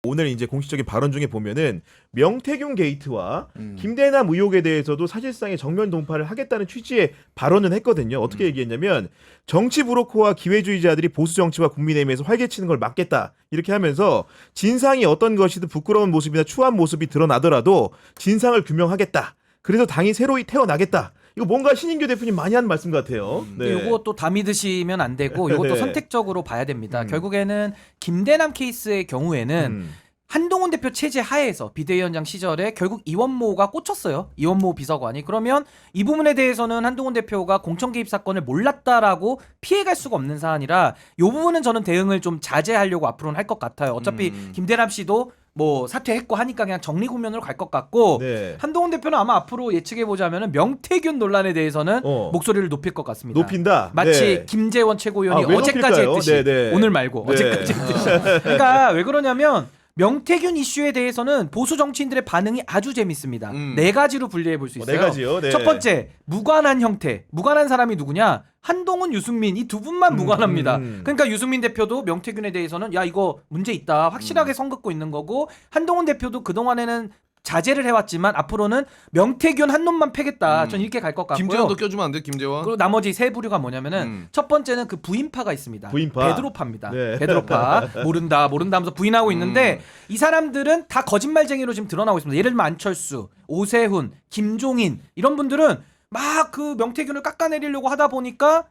오늘 이제 공식적인 발언 중에 보면은 명태균 게이트와 김대남 의혹에 대해서도 사실상의 정면 동파를 하겠다는 취지의 발언을 했거든요. 어떻게 얘기했냐면 정치 브로커와 기회주의자들이 보수 정치와 국민의힘에서 활개치는 걸 막겠다 이렇게 하면서 진상이 어떤 것이든 부끄러운 모습이나 추한 모습이 드러나더라도 진상을 규명하겠다. 그래서 당이 새로이 태어나겠다. 이거 뭔가 신인규 대표님 많이 한 말씀 같아요. 네. 이것도 다 믿으시면 안 되고 이것도 네. 선택적으로 봐야 됩니다. 결국에는 김대남 케이스의 경우에는 한동훈 대표 체제 하에서 비대위원장 시절에 결국 이원모가 꽂혔어요. 이원모 비서관이. 그러면 이 부분에 대해서는 한동훈 대표가 공천 개입 사건을 몰랐다라고 피해갈 수가 없는 사안이라 이 부분은 저는 대응을 좀 자제하려고 앞으로는 할 것 같아요. 어차피 김대남 씨도 뭐 사퇴했고 하니까 그냥 정리국면으로 갈 것 같고 네. 한동훈 대표는 아마 앞으로 예측해 보자면은 명태균 논란에 대해서는 목소리를 높일 것 같습니다. 높인다. 마치 네. 김재원 최고위원이 왜 어제까지 높일까요? 했듯이 네네. 오늘 말고 네. 어제까지 했듯이. 그러니까 왜 그러냐면 명태균 이슈에 대해서는 보수 정치인들의 반응이 아주 재밌습니다. 네 가지로 분류해 볼 수 있어요. 네 가지요. 네. 첫 번째, 무관한 형태. 무관한 사람이 누구냐? 한동훈, 유승민 이 두 분만 무관합니다. 그러니까 유승민 대표도 명태균에 대해서는 야 이거 문제 있다 확실하게 선긋고 있는 거고 한동훈 대표도 그동안에는 자제를 해왔지만 앞으로는 명태균 한 놈만 패겠다. 전 이렇게 갈 것 같고요. 김재원도 껴주면 안 돼, 김재원? 그리고 나머지 세 부류가 뭐냐면은 첫 번째는 그 부인파가 있습니다. 부인파. 베드로파입니다. 네. 베드로파 모른다 하면서 부인하고 있는데 이 사람들은 다 거짓말쟁이로 지금 드러나고 있습니다. 예를 들면 안철수, 오세훈, 김종인 이런 분들은 막 그 명태균을 깎아내리려고 하다 보니까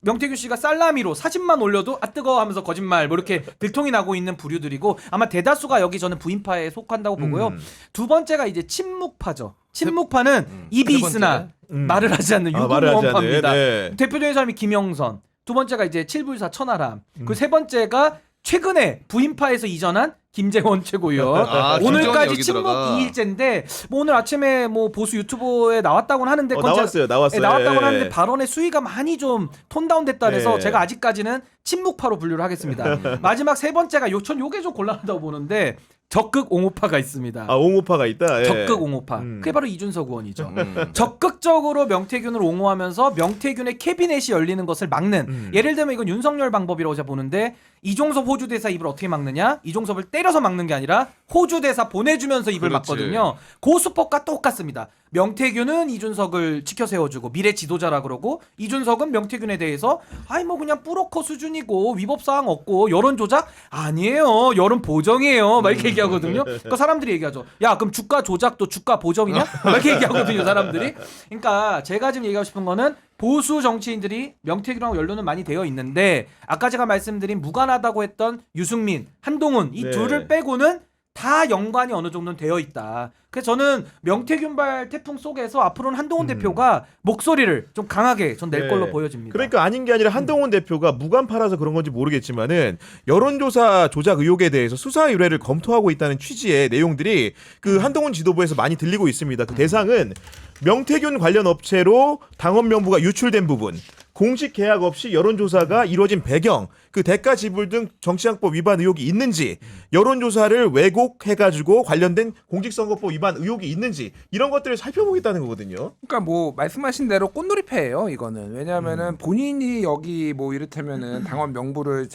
명태균 씨가 살라미로 사진만 올려도 아 뜨거워 하면서 거짓말 뭐 이렇게 들통이 나고 있는 부류들이고 아마 대다수가 여기 저는 부인파에 속한다고 보고요. 두 번째가 이제 친묵파죠. 친묵파는 입이 세 번째. 있으나 말을 하지 않는 말을 하지 않는, 유구무원파입니다. 네. 대표적인 사람이 김영선. 두 번째가 이제 칠불사 천하람. 그 세 번째가 최근에 부인파에서 이전한 김재원 최고위원. 아, 오늘까지 김재원이 친묵 여기다가. 2일째인데 뭐 오늘 아침에 뭐 보수 유튜브에 나왔다고는 하는데 그건 나왔어요. 네, 나왔다고는 예. 하는데 발언의 수위가 많이 좀 톤다운 됐다 그래서 네. 제가 아직까지는 친묵파로 분류를 하겠습니다. 마지막 세 번째가 요게 좀 곤란하다고 보는데 적극 옹호파가 있습니다. 옹호파가 있다. 예. 적극 옹호파. 그게 바로 이준석 의원이죠. 적극적으로 명태균을 옹호하면서 명태균의 캐비넷이 열리는 것을 막는 예를 들면 이건 윤석열 방법이라고 제가 보는데 이종섭 호주 대사 입을 어떻게 막느냐? 이종섭을 때려서 막는 게 아니라 호주 대사 보내주면서 입을 그렇지. 막거든요. 그 수법과 똑같습니다. 명태균은 이준석을 지켜 세워주고 미래 지도자라 그러고 이준석은 명태균에 대해서 아이 뭐 그냥 뿌로커 수준이고 위법 사항 없고 여론 조작 아니에요. 여론 보정이에요. 막 이렇게 얘기하거든요. 그러니까 사람들이 얘기하죠. 야 그럼 주가 조작도 주가 보정이냐? 막 이렇게 얘기하거든요. 사람들이. 그러니까 제가 지금 얘기하고 싶은 거는 보수 정치인들이 명태균하고 연루는 많이 되어 있는데 아까 제가 말씀드린 무관하다고 했던 유승민, 한동훈 이 네. 둘을 빼고는 다 연관이 어느 정도는 되어 있다. 그래서 저는 명태균발 태풍 속에서 앞으로는 한동훈 대표가 목소리를 좀 강하게 전 낼 네. 걸로 보여집니다. 그러니까 아닌 게 아니라 한동훈 대표가 무관파라서 그런 건지 모르겠지만은 여론조사 조작 의혹에 대해서 수사 의뢰를 검토하고 있다는 취지의 내용들이 그 한동훈 지도부에서 많이 들리고 있습니다. 그 대상은 명태균 관련 업체로 당원 명부가 유출된 부분, 공식 계약 없이 여론조사가 이루어진 배경, 그 대가 지불 등 정치장법 위반 의혹이 있는지, 여론조사를 왜곡해가지고 관련된 공직선거법 위반 의혹이 있는지 이런 것들을 살펴보겠다는 거거든요. 그러니까 뭐 말씀하신 대로 꽃놀이패예요 이거는. 왜냐하면은 본인이 여기 뭐 이를테면은 당원 명부를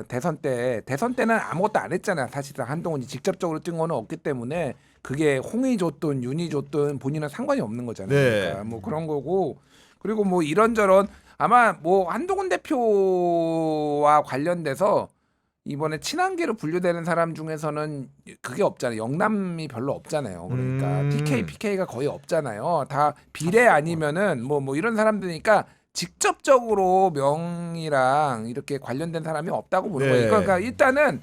대선 때는 아무것도 안 했잖아요. 사실상 한동훈이 직접적으로 뜬 거는 없기 때문에 그게 홍이 줬든 윤이 줬든 본인은 상관이 없는 거잖아요. 네. 그러니까 뭐 그런 거고 그리고 뭐 이런저런 아마 뭐 한동훈 대표와 관련돼서 이번에 친한계로 분류되는 사람 중에서는 그게 없잖아요. 영남이 별로 없잖아요. 그러니까 PK가 거의 없잖아요. 다 비례 아니면은 뭐 이런 사람들이니까 직접적으로 명이랑 이렇게 관련된 사람이 없다고 보는 네. 거예요. 그러니까 일단은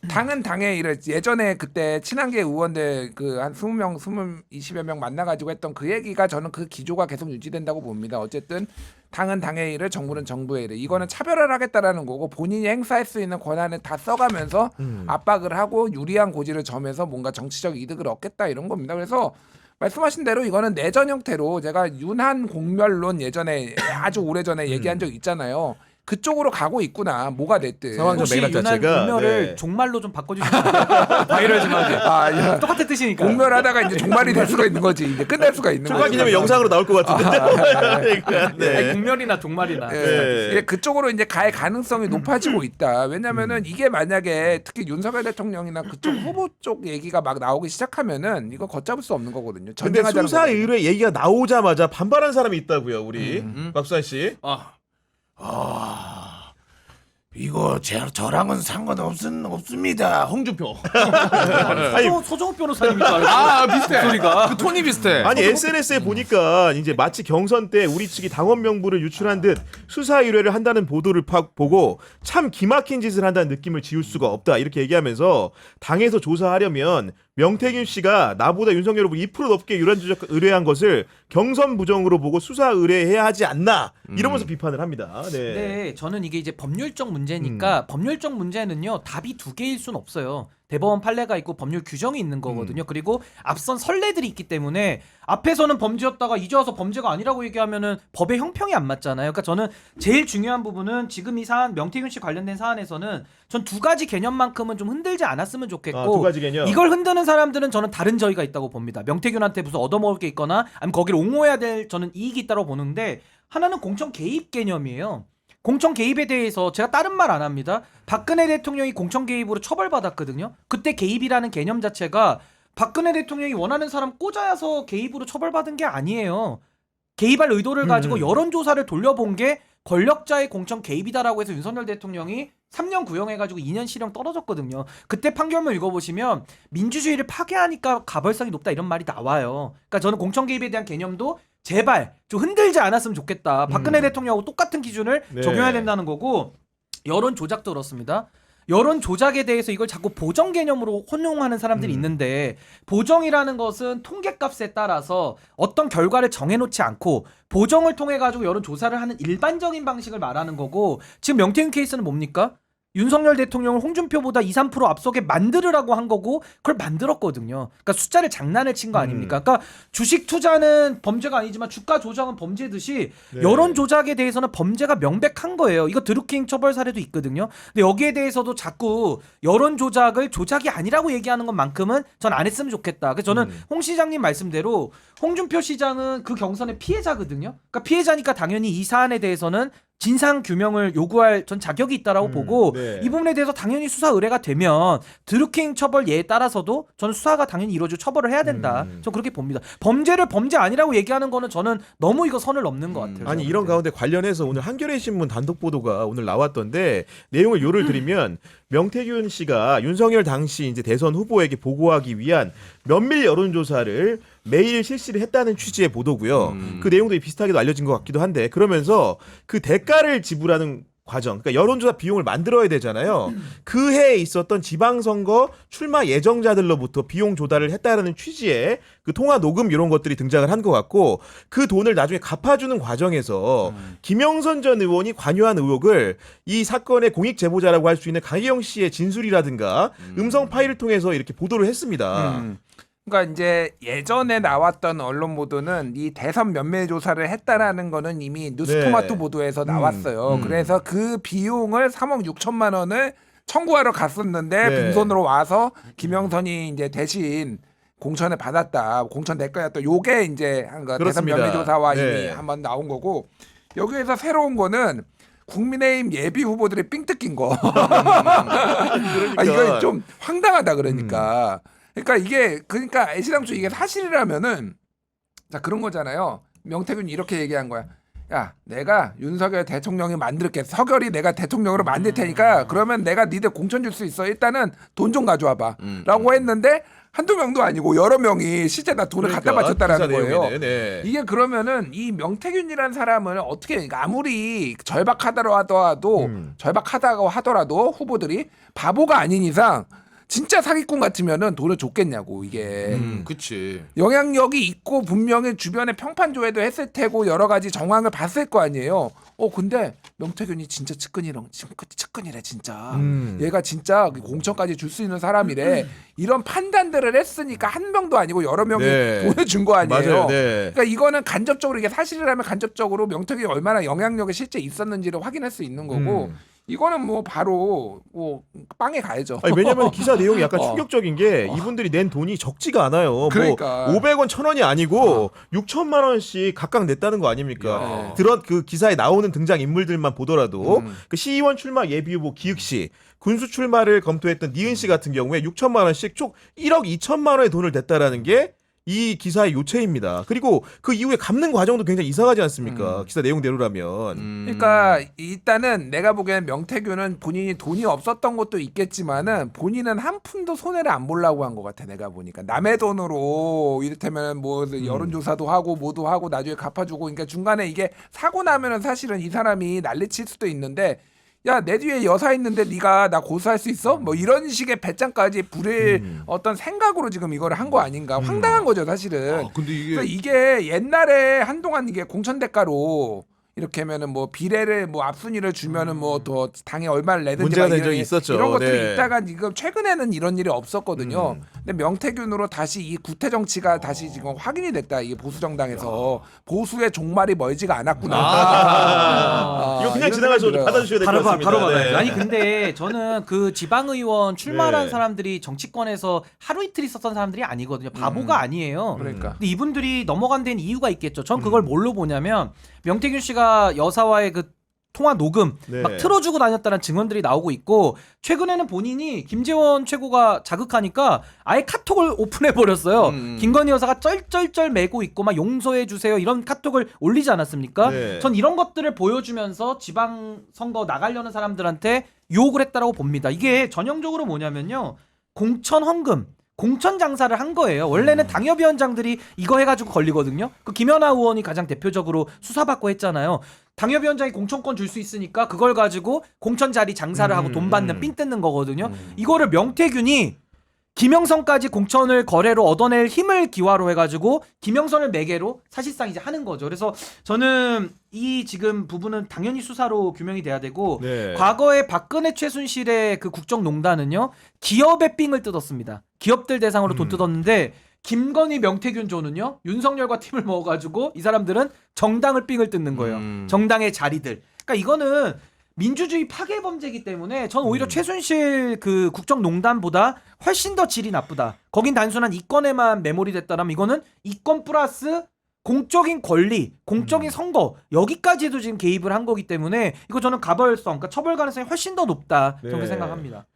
당은 당에 예전에 그때 친한계 의원들 그 한 20명, 20여 명 만나가지고 했던 그 얘기가 저는 그 기조가 계속 유지된다고 봅니다. 어쨌든 당은 당의 일을 정부는 정부의 일을 이거는 차별을 하겠다라는 거고 본인이 행사할 수 있는 권한을 다 써가면서 압박을 하고 유리한 고지를 점해서 뭔가 정치적 이득을 얻겠다 이런 겁니다. 그래서 말씀하신 대로 이거는 내전 형태로 제가 윤한 공멸론 예전에 아주 오래전에 얘기한 적 있잖아요. 그쪽으로 가고 있구나. 뭐가 됐든. 상황 혹시 맥락 유난 자체가, 공멸을 네. 종말로 좀 바꿔주시면 안 돼요? 바이럴 좀 하게. 야. 똑같은 뜻이니까. 공멸하다가 이제 종말이 될 수가 있는 거지. 이제 끝날 수가 있는 출발 거지. 기념에 영상으로 나올 것 같은데. 그러니까, 네. 아니, 공멸이나 종말이나. 네. 예, 그쪽으로 이제 갈 가능성이 높아지고 있다. 왜냐면은 이게 만약에 특히 윤석열 대통령이나 그쪽 후보 쪽 얘기가 막 나오기 시작하면은 이거 걷잡을 수 없는 거거든요. 근데 전쟁하자는 수사 거거든요. 의뢰 얘기가 나오자마자 반발한 사람이 있다고요, 우리 박수환 씨. 이거 저랑은 없습니다. 홍준표. 아니, 소정욱 변호사님인 줄 알았어. 비슷해. 소리가. 그 톤이 비슷해. 아니 SNS에 보니까 이제 마치 경선 때 우리 측이 당원 명부를 유출한 듯 수사 의뢰를 한다는 보도를 보고 참 기막힌 짓을 한다는 느낌을 지울 수가 없다 이렇게 얘기하면서 당에서 조사하려면 명태균 씨가 나보다 윤석열 후보 2% 넘게 유란 조작 의뢰한 것을 경선 부정으로 보고 수사 의뢰해야 하지 않나 이러면서 비판을 합니다. 네. 네, 저는 이게 이제 법률적 문제니까 법률적 문제는요 답이 두 개일 순 없어요. 대법원 판례가 있고 법률 규정이 있는 거거든요. 그리고 앞선 선례들이 있기 때문에 앞에서는 범죄였다가 이제 와서 범죄가 아니라고 얘기하면은 법의 형평이 안 맞잖아요. 그러니까 저는 제일 중요한 부분은 지금 이 사안 명태균 씨 관련된 사안에서는 전 두 가지 개념만큼은 좀 흔들지 않았으면 좋겠고 두 가지 개념. 이걸 흔드는 사람들은 저는 다른 저희가 있다고 봅니다. 명태균한테 무슨 얻어먹을 게 있거나 아니면 거기를 옹호해야 될 저는 이익이 있다고 보는데 하나는 공천 개입 개념이에요. 공천 개입에 대해서 제가 다른 말 안 합니다. 박근혜 대통령이 공천 개입으로 처벌받았거든요. 그때 개입이라는 개념 자체가 박근혜 대통령이 원하는 사람 꽂아서 개입으로 처벌받은 게 아니에요. 개입할 의도를 가지고 여론조사를 돌려본 게 권력자의 공천 개입이다라고 해서 윤석열 대통령이 3년 구형해가지고 2년 실형 떨어졌거든요. 그때 판결문 읽어보시면 민주주의를 파괴하니까 가벌성이 높다 이런 말이 나와요. 그러니까 저는 공천 개입에 대한 개념도 제발 좀 흔들지 않았으면 좋겠다. 박근혜 대통령하고 똑같은 기준을 네. 적용해야 된다는 거고 여론 조작도 그렇습니다. 여론 조작에 대해서 이걸 자꾸 보정 개념으로 혼용하는 사람들이 있는데 보정이라는 것은 통계값에 따라서 어떤 결과를 정해놓지 않고 보정을 통해 가지고 여론 조사를 하는 일반적인 방식을 말하는 거고 지금 명태균 케이스는 뭡니까? 윤석열 대통령을 홍준표보다 2, 3% 앞서게 만들으라고 한 거고 그걸 만들었거든요. 그러니까 숫자를 장난을 친 거 아닙니까? 그러니까 주식 투자는 범죄가 아니지만 주가 조작은 범죄듯이 네. 여론 조작에 대해서는 범죄가 명백한 거예요. 이거 드루킹 처벌 사례도 있거든요. 근데 여기에 대해서도 자꾸 여론 조작을 조작이 아니라고 얘기하는 것만큼은 전 안 했으면 좋겠다. 그래서 저는 홍 시장님 말씀대로 홍준표 시장은 그 경선의 피해자거든요. 그러니까 피해자니까 당연히 이 사안에 대해서는 진상 규명을 요구할 전 자격이 있다라고 보고 네. 이 부분에 대해서 당연히 수사 의뢰가 되면 드루킹 처벌 예에 따라서도 저는 수사가 당연히 이루어지고 처벌을 해야 된다. 전 그렇게 봅니다. 범죄를 범죄 아니라고 얘기하는 거는 저는 너무 이거 선을 넘는 것 같아요. 아니 저는. 이런 가운데 관련해서 오늘 한겨레 신문 단독 보도가 오늘 나왔던데 내용을 요를 드리면 명태균 씨가 윤석열 당시 이제 대선 후보에게 보고하기 위한 면밀 여론조사를 매일 실시를 했다는 취지의 보도고요. 그 내용도 비슷하게도 알려진 것 같기도 한데 그러면서 그 대가를 지불하는 과정, 그러니까 여론조사 비용을 만들어야 되잖아요. 그 해에 있었던 지방선거 출마 예정자들로부터 비용 조달을 했다라는 취지의 그 통화 녹음 이런 것들이 등장을 한 것 같고 그 돈을 나중에 갚아주는 과정에서 김영선 전 의원이 관여한 의혹을 이 사건의 공익 제보자라고 할 수 있는 강혜경 씨의 진술이라든가 음성 파일을 통해서 이렇게 보도를 했습니다. 그러니까 이제 예전에 나왔던 언론 보도는 이 대선 면밀 조사를 했다라는 거는 이미 뉴스토마토 네. 보도에서 나왔어요. 그래서 그 비용을 3억 6천만 원을 청구하러 갔었는데 네. 빈손으로 와서 김영선이 이제 대신 공천을 받았다. 공천 내 거였다. 요게 이제 한 거 대선 그렇습니다. 면밀 조사와 네. 이미 한번 나온 거고 여기에서 새로운 거는 국민의힘 예비 후보들이 삥 뜯긴 거. 아, 이거 좀 황당하다 그러니까. 그러니까 이게 그러니까 애시당초 이게 사실이라면은 자 그런 거잖아요. 명태균이 이렇게 얘기한 거야. 야, 내가 윤석열 대통령이 만들게 서결이 내가 대통령으로 만들 테니까 그러면 내가 니들 공천 줄 수 있어. 일단은 돈 좀 가져와봐라고 했는데 한두 명도 아니고 여러 명이 실제 다 돈을 갖다 바쳤다라는 기사 거예요. 내용이네. 네. 이게 그러면은 이 명태균이라는 사람을 어떻게 그러니까 아무리 절박하다고 하더라도 후보들이 바보가 아닌 이상 진짜 사기꾼 같으면은 돈을 줬겠냐고 이게 그치. 영향력이 있고 분명히 주변에 평판 조회도 했을 테고 여러 가지 정황을 봤을 거 아니에요. 근데 명태균이 진짜 측근이래 진짜. 음. 얘가 진짜 공천까지 줄 수 있는 사람이래. 이런 판단들을 했으니까 한 명도 아니고 여러 명이 네. 돈을 준 거 아니에요. 맞아요. 네. 그러니까 이거는 간접적으로 이게 사실이라면 간접적으로 명태균이 얼마나 영향력이 실제 있었는지를 확인할 수 있는 거고 이거는 뭐 바로 뭐 빵에 가야죠. 아니, 왜냐면 기사 내용이 약간 어. 충격적인 게 이분들이 낸 돈이 적지가 않아요. 그러니까. 뭐 500원, 1000원이 아니고 6천만 원씩 각각 냈다는 거 아닙니까? 야. 그 기사에 나오는 등장 인물들만 보더라도 음. 그 시의원 출마 예비 후보 기익 씨, 군수 출마를 검토했던 니은 씨 같은 경우에 6천만 원씩 총 1억 2천만 원의 돈을 냈다라는 게 이 기사의 요체입니다. 그리고 그 이후에 갚는 과정도 굉장히 이상하지 않습니까? 기사 내용대로라면. 그러니까 일단은 내가 보기에는 명태균은 본인이 돈이 없었던 것도 있겠지만은 본인은 한 푼도 손해를 안 보려고 한 것 같아. 내가 보니까 남의 돈으로 이를테면 뭐 여론조사도 하고 뭐도 하고 나중에 갚아주고 그러니까 중간에 이게 사고 나면은 사실은 이 사람이 난리칠 수도 있는데 야 내 뒤에 여사 있는데 네가 나 고소할 수 있어? 뭐 이런 식의 배짱까지 부릴 어떤 생각으로 지금 이거를 한 거 아닌가 황당한 거죠 사실은. 근데 이게 그래서 이게 옛날에 한동안 이게 공천 대가로 이렇게 하면은 뭐 비례를 뭐 앞순위를 주면은 뭐 더 당에 얼마를 내든지 문제가 막 된 이런- 적이 있었죠. 이런 것들이 네. 있다가 지금 최근에는 이런 일이 없었거든요. 근데 명태균으로 다시 이 구태 정치가 다시 지금 확인이 됐다. 이게 보수 정당에서 보수의 종말이 멀지가 않았구나. 이거 그냥 이런 지나가서 생각이 들어요. 받아주셔야 될 것 바로 같습니다. 바로 받아야죠. 네. 아니 근데 저는 그 지방의원 출마한 네. 사람들이 정치권에서 하루 이틀 있었던 사람들이 아니거든요. 바보가 아니에요. 그러니까. 근데 이분들이 넘어간 데는 이유가 있겠죠. 전 그걸 뭘로 보냐면 명태균 씨가 여사와의 그 통화 녹음 네. 막 틀어주고 다녔다는 증언들이 나오고 있고 최근에는 본인이 김재원 최고가 자극하니까 아예 카톡을 오픈해 버렸어요. 김건희 여사가 쩔쩔쩔 매고 있고 막 용서해 주세요 이런 카톡을 올리지 않았습니까? 네. 전 이런 것들을 보여주면서 지방 선거 나가려는 사람들한테 유혹을 했다라고 봅니다. 이게 전형적으로 뭐냐면요 공천 헌금. 공천 장사를 한 거예요. 원래는 당협위원장들이 이거 해가지고 걸리거든요. 그 김연아 의원이 가장 대표적으로 수사받고 했잖아요. 당협위원장이 공천권 줄 수 있으니까 그걸 가지고 공천 자리 장사를 하고 돈 받는 삥 뜯는 거거든요. 이거를 명태균이 김영선까지 공천을 거래로 얻어낼 힘을 기화로 해가지고 김영선을 매개로 사실상 이제 하는 거죠. 그래서 저는 이 지금 부분은 당연히 수사로 규명이 돼야 되고 네. 과거에 박근혜 최순실의 그 국정농단은요 기업의 삥을 뜯었습니다. 기업들 대상으로 돈 뜯었는데 김건희 명태균 조는요 윤석열과 팀을 먹어가지고 이 사람들은 정당을 삥을 뜯는 거예요. 정당의 자리들. 그러니까 이거는 민주주의 파괴 범죄이기 때문에 전 오히려 최순실 그 국정농단보다 훨씬 더 질이 나쁘다. 거긴 단순한 이권에만 메모리 됐다라면 이거는 이권 플러스 공적인 권리, 공적인 선거 여기까지도 지금 개입을 한 거기 때문에 이거 저는 가벌성, 그러니까 처벌 가능성이 훨씬 더 높다. 저렇게 네. 생각합니다.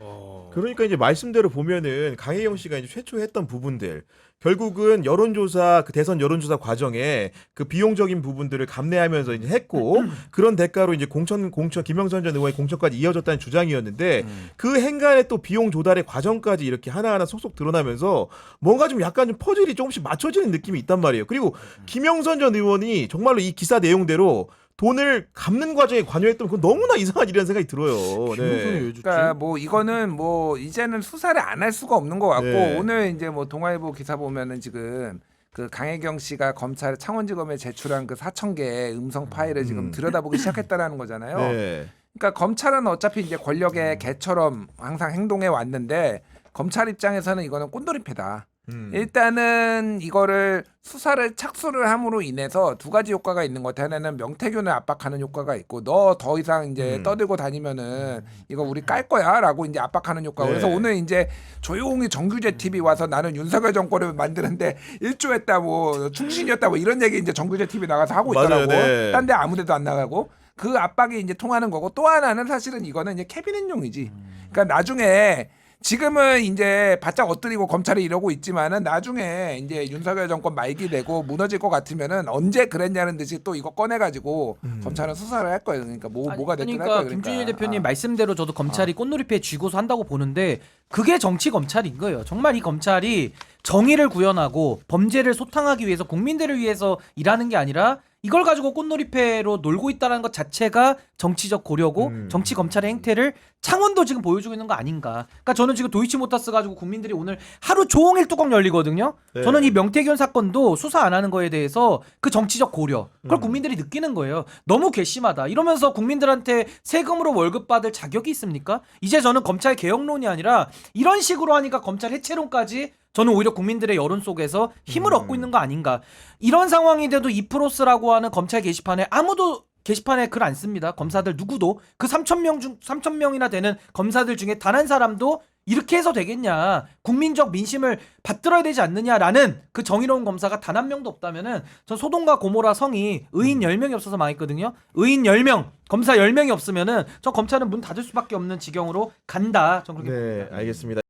그러니까 이제 말씀대로 보면은 강혜경 씨가 이제 최초 했던 부분들 결국은 여론조사 그 대선 여론조사 과정에 그 비용적인 부분들을 감내하면서 이제 했고 그런 대가로 이제 공천 김영선 전 의원의 공천까지 이어졌다는 주장이었는데 그 행간에 또 비용 조달의 과정까지 이렇게 하나하나 속속 드러나면서 뭔가 좀 약간 좀 퍼즐이 조금씩 맞춰지는 느낌이 있단 말이에요. 그리고 김영선 전 의원이 정말로 이 기사 내용대로 돈을 갚는 과정에 관여했던 그건 너무나 이상한 일이라는 생각이 들어요. 네. 그러니까 뭐 이거는 뭐 이제는 수사를 안 할 수가 없는 것 같고 네. 오늘 이제 뭐 동아일보 기사 보면은 지금 그 강혜경 씨가 검찰 창원지검에 제출한 그 4,000개의 음성 파일을 지금 들여다보기 시작했다라는 거잖아요. 네. 그러니까 검찰은 어차피 이제 권력의 개처럼 항상 행동해 왔는데 검찰 입장에서는 이거는 꼰돌이패다. 일단은 이거를 수사를 착수를 함으로 인해서 두 가지 효과가 있는 것 같아요. 하나는 명태균을 압박하는 효과가 있고 너 더 이상 이제 떠들고 다니면은 이거 우리 깔 거야라고 이제 압박하는 효과. 네. 그래서 오늘 이제 조용히 정규재 TV 와서 나는 윤석열 정권을 만드는데 일조했다 뭐 충신이었다 뭐 이런 얘기 이제 정규재 TV 나가서 하고 맞아요, 있더라고. 네. 딴 데 아무데도 안 나가고 그 압박이 이제 통하는 거고 또 하나는 사실은 이거는 이제 캐비넷용이지. 그러니까 나중에 지금은 이제 바짝 엎드리고 검찰이 이러고 있지만은 나중에 이제 윤석열 정권 말기 되고 무너질 것 같으면은 언제 그랬냐는 듯이 또 이거 꺼내가지고 검찰은 수사를 할 거예요. 그러니까 뭐가 됐든 할 그러니까 거예요. 김준일 대표님 아. 말씀대로 저도 검찰이 꽃놀이패 쥐고서 한다고 보는데 그게 정치 검찰인 거예요. 정말 이 검찰이 정의를 구현하고 범죄를 소탕하기 위해서 국민들을 위해서 일하는 게 아니라 이걸 가지고 꽃놀이패로 놀고 있다는 것 자체가 정치적 고려고 정치 검찰의 행태를 창원도 지금 보여주고 있는 거 아닌가. 그러니까 저는 지금 도이치모터스 가지고 국민들이 오늘 하루 종일 뚜껑 열리거든요. 네. 저는 이 명태균 사건도 수사 안 하는 거에 대해서 그 정치적 고려 그걸 국민들이 느끼는 거예요. 너무 괘씸하다. 이러면서 국민들한테 세금으로 월급 받을 자격이 있습니까? 이제 저는 검찰 개혁론이 아니라 이런 식으로 하니까 검찰 해체론까지 저는 오히려 국민들의 여론 속에서 힘을 얻고 있는 거 아닌가. 이런 상황인데도 이프로스라고 하는 검찰 게시판에 아무도 게시판에 글 안 씁니다. 검사들 누구도 그 3,000명이나 되는 검사들 중에 단 한 사람도 이렇게 해서 되겠냐, 국민적 민심을 받들어야 되지 않느냐라는 그 정의로운 검사가 단 한 명도 없다면은 전 소돔과 고모라 성이 의인 10명이 없어서 망했거든요. 의인 10명, 검사 10명이 없으면은 전 검찰은 문 닫을 수밖에 없는 지경으로 간다. 전 그렇게 네, 알겠습니다.